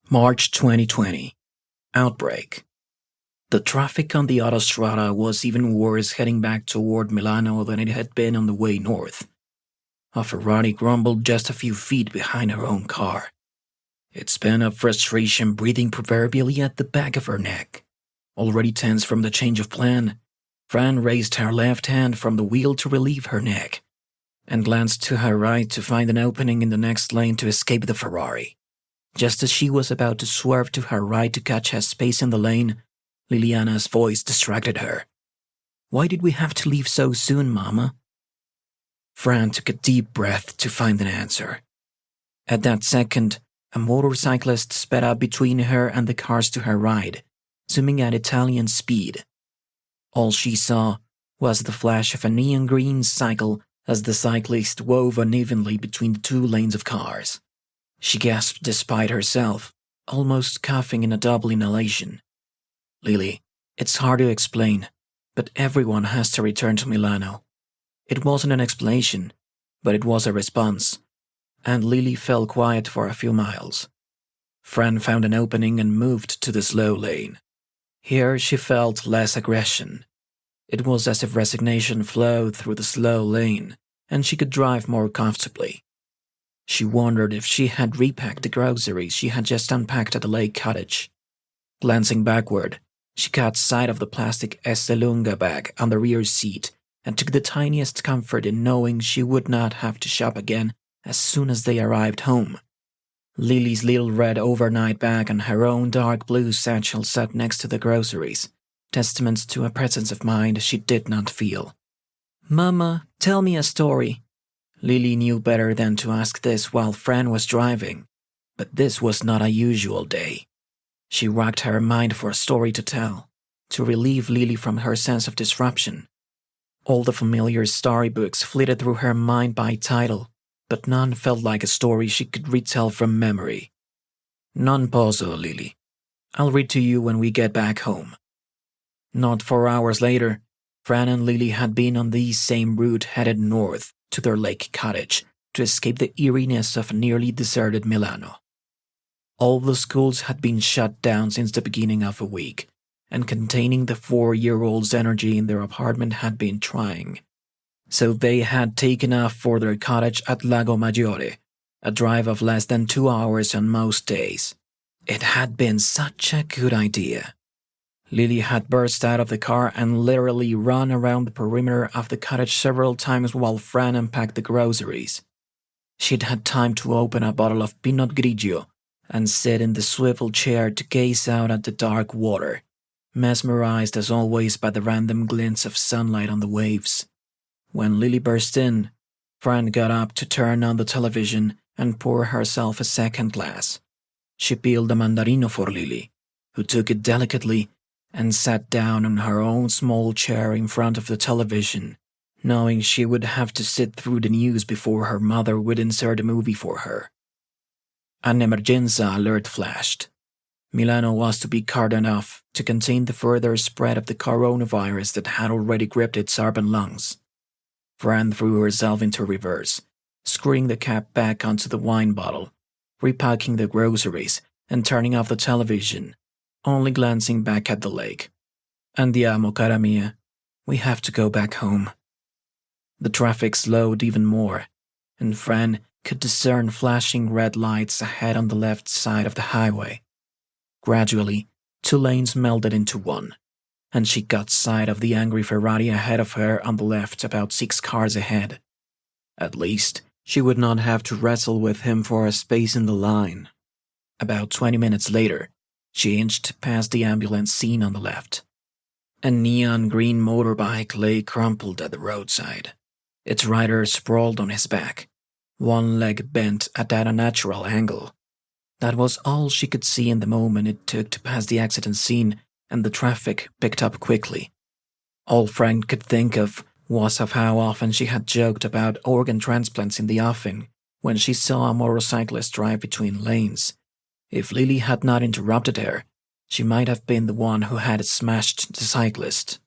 March 2020. Outbreak. The traffic on the autostrada was even worse heading back toward Milano than it had been on the way north. A Ferrari grumbled just a few feet behind her own car. It spun up frustration breathing proverbially at the back of her neck. Already tense from the change of plan, Fran raised her left hand from the wheel to relieve her neck, and glanced to her right to find an opening in the next lane to escape the Ferrari. Just as she was about to swerve to her right to catch a space in the lane, Liliana's voice distracted her. "Why did we have to leave so soon, Mama?" Fran took a deep breath to find an answer. At that second, a motorcyclist sped up between her and the cars to her right, zooming at Italian speed. All she saw was the flash of a neon green cycle as the cyclist wove unevenly between the two lanes of cars. She gasped despite herself, almost coughing in a double inhalation. "Lily, it's hard to explain, but everyone has to return to Milano." It wasn't an explanation, but it was a response, and Lily fell quiet for a few miles. Fran found an opening and moved to the slow lane. Here she felt less aggression. It was as if resignation flowed through the slow lane, and she could drive more comfortably. She wondered if she had repacked the groceries she had just unpacked at the lake cottage. Glancing backward, she caught sight of the plastic Estelunga bag on the rear seat and took the tiniest comfort in knowing she would not have to shop again as soon as they arrived home. Lily's little red overnight bag and her own dark blue satchel sat next to the groceries, testaments to a presence of mind she did not feel. "Mama, tell me a story." Lily knew better than to ask this while Fran was driving, but this was not a usual day. She racked her mind for a story to tell, to relieve Lily from her sense of disruption. All the familiar storybooks flitted through her mind by title, but none felt like a story she could retell from memory. "Non posso, Lily. I'll read to you when we get back home." Not 4 hours later, Fran and Lily had been on the same route headed north to their lake cottage to escape the eeriness of nearly deserted Milano. All the schools had been shut down since the beginning of a week, and containing the 4-year-old's energy in their apartment had been trying. So they had taken off for their cottage at Lago Maggiore, a drive of less than 2 hours on most days. It had been such a good idea. Lily had burst out of the car and literally run around the perimeter of the cottage several times while Fran unpacked the groceries. She'd had time to open a bottle of Pinot Grigio and sit in the swivel chair to gaze out at the dark water, mesmerized as always by the random glints of sunlight on the waves. When Lily burst in, Fran got up to turn on the television and pour herself a second glass. She peeled a mandarino for Lily, who took it delicately and sat down on her own small chair in front of the television, knowing she would have to sit through the news before her mother would insert a movie for her. An emergenza alert flashed. Milano was to be cordoned off to contain the further spread of the coronavirus that had already gripped its urban lungs. Fran threw herself into reverse, screwing the cap back onto the wine bottle, repacking the groceries, and turning off the television, only glancing back at the lake. "Andiamo, cara mia. We have to go back home." The traffic slowed even more, and Fran could discern flashing red lights ahead on the left side of the highway. Gradually, 2 lanes melded into one, and she got sight of the angry Ferrari ahead of her on the left about 6 cars ahead. At least, she would not have to wrestle with him for a space in the line. About 20 minutes later, she inched past the ambulance scene on the left. A neon green motorbike lay crumpled at the roadside. Its rider sprawled on his back, one leg bent at an unnatural angle. That was all she could see in the moment it took to pass the accident scene, and the traffic picked up quickly. All Fran could think of was of how often she had joked about organ transplants in the offing when she saw a motorcyclist drive between lanes. If Lily had not interrupted her, she might have been the one who had smashed the cyclist.